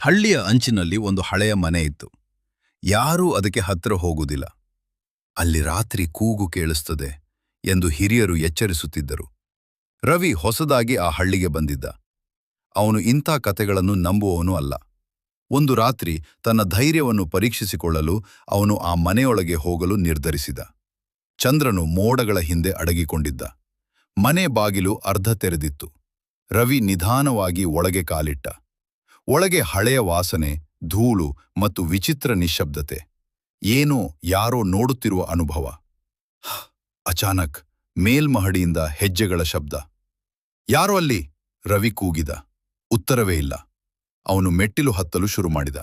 ಹಳ್ಳಿಯ ಅಂಚಿನಲ್ಲಿ ಒಂದು ಹಳೆಯ ಮನೆ ಇತ್ತು. ಯಾರೂ ಅದಕ್ಕೆ ಹತ್ತಿರ ಹೋಗುವುದಿಲ್ಲ. ಅಲ್ಲಿ ರಾತ್ರಿ ಕೂಗು ಕೇಳಿಸುತ್ತದೆ ಎಂದು ಹಿರಿಯರು ಎಚ್ಚರಿಸುತ್ತಿದ್ದರು. ರವಿ ಹೊಸದಾಗಿ ಆ ಹಳ್ಳಿಗೆ ಬಂದಿದ್ದ. ಅವನು ಇಂಥ ಕತೆಗಳನ್ನು ನಂಬುವವನು ಅಲ್ಲ. ಒಂದು ರಾತ್ರಿ ತನ್ನ ಧೈರ್ಯವನ್ನು ಪರೀಕ್ಷಿಸಿಕೊಳ್ಳಲು ಅವನು ಆ ಮನೆಯೊಳಗೆ ಹೋಗಲು ನಿರ್ಧರಿಸಿದ. ಚಂದ್ರನು ಮೋಡಗಳ ಹಿಂದೆ ಅಡಗಿಕೊಂಡಿದ್ದ. ಮನೆ ಬಾಗಿಲು ಅರ್ಧ ತೆರೆದಿತ್ತು. ರವಿ ನಿಧಾನವಾಗಿ ಒಳಗೆ ಕಾಲಿಟ್ಟ. ಒಳಗೆ ಹಳೆಯ ವಾಸನೆ, ಧೂಳು ಮತ್ತು ವಿಚಿತ್ರ ನಿಶ್ಶಬ್ದತೆ. ಏನೋ ಯಾರೋ ನೋಡುತ್ತಿರುವ ಅನುಭವ. ಅಚಾನಕ್ ಮೇಲ್ಮಹಡಿಯಿಂದ ಹೆಜ್ಜೆಗಳ ಶಬ್ದ. ಯಾರೋ ಅಲ್ಲಿ? ರವಿ ಕೂಗಿದ. ಉತ್ತರವೇ ಇಲ್ಲ. ಅವನು ಮೆಟ್ಟಿಲು ಹತ್ತಲು ಶುರು ಮಾಡಿದ.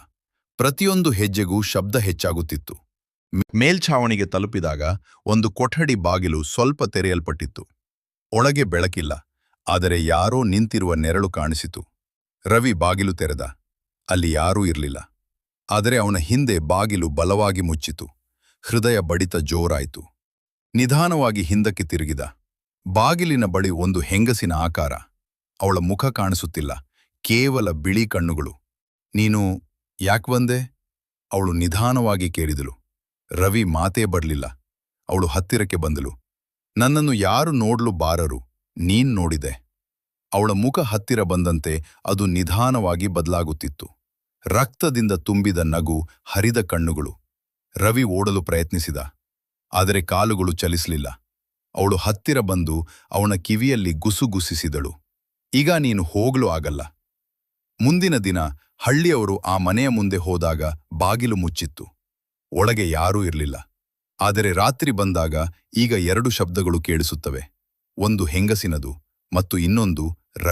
ಪ್ರತಿಯೊಂದು ಹೆಜ್ಜೆಗೂ ಶಬ್ದ ಹೆಚ್ಚಾಗುತ್ತಿತ್ತು. ಮೇಲ್ಛಾವಣಿಗೆ ತಲುಪಿದಾಗ ಒಂದು ಕೊಠಡಿ ಬಾಗಿಲು ಸ್ವಲ್ಪ ತೆರೆಯಲ್ಪಟ್ಟಿತ್ತು. ಒಳಗೆ ಬೆಳಕಿಲ್ಲ, ಆದರೆ ಯಾರೋ ನಿಂತಿರುವ ನೆರಳು ಕಾಣಿಸಿತು. ರವಿ ಬಾಗಿಲು ತೆರೆದ. ಅಲ್ಲಿ ಯಾರೂ ಇರಲಿಲ್ಲ. ಆದರೆ ಅವನ ಹಿಂದೆ ಬಾಗಿಲು ಬಲವಾಗಿ ಮುಚ್ಚಿತು. ಹೃದಯ ಬಡಿತ ಜೋರಾಯಿತು. ನಿಧಾನವಾಗಿ ಹಿಂದಕ್ಕೆ ತಿರುಗಿದ. ಬಾಗಿಲಿನ ಬಳಿ ಒಂದು ಹೆಂಗಸಿನ ಆಕಾರ. ಅವಳ ಮುಖ ಕಾಣಿಸುತ್ತಿಲ್ಲ, ಕೇವಲ ಬಿಳಿ ಕಣ್ಣುಗಳು. ನೀನು ಯಾಕ್ ಬಂದೆ? ಅವಳು ನಿಧಾನವಾಗಿ ಕೇಳಿದಳು. ರವಿ ಮಾತೇ ಬರಲಿಲ್ಲ. ಅವಳು ಹತ್ತಿರಕ್ಕೆ ಬಂದಳು. ನನ್ನನ್ನು ಯಾರು ನೋಡಲು ಬಾರರು, ನೀನ್ ನೋಡಿದೆ. ಅವಳ ಮುಖ ಹತ್ತಿರ ಬಂದಂತೆ ಅದು ನಿಧಾನವಾಗಿ ಬದಲಾಗುತ್ತಿತ್ತು. ರಕ್ತದಿಂದ ತುಂಬಿದ ನಗು, ಹರಿದ ಕಣ್ಣುಗಳು. ರವಿ ಓಡಲು ಪ್ರಯತ್ನಿಸಿದ, ಆದರೆ ಕಾಲುಗಳು ಚಲಿಸಲಿಲ್ಲ. ಅವಳು ಹತ್ತಿರ ಬಂದು ಅವನ ಕಿವಿಯಲ್ಲಿ ಗುಸುಗುಸಿಸಿದಳು. ಈಗ ನೀನು ಹೋಗಲು ಆಗಲ್ಲ. ಮುಂದಿನ ದಿನ ಹಳ್ಳಿಯವರು ಆ ಮನೆಯ ಮುಂದೆ ಹೋದಾಗ ಬಾಗಿಲು ಮುಚ್ಚಿತ್ತು. ಒಳಗೆ ಯಾರೂ ಇರಲಿಲ್ಲ. ಆದರೆ ರಾತ್ರಿ ಬಂದಾಗ ಈಗ 2 ಶಬ್ದಗಳು ಕೇಳಿಸುತ್ತವೆ. ಒಂದು ಹೆಂಗಸಿನದು ಮತ್ತು ಇನ್ನೊಂದು ರವಿ.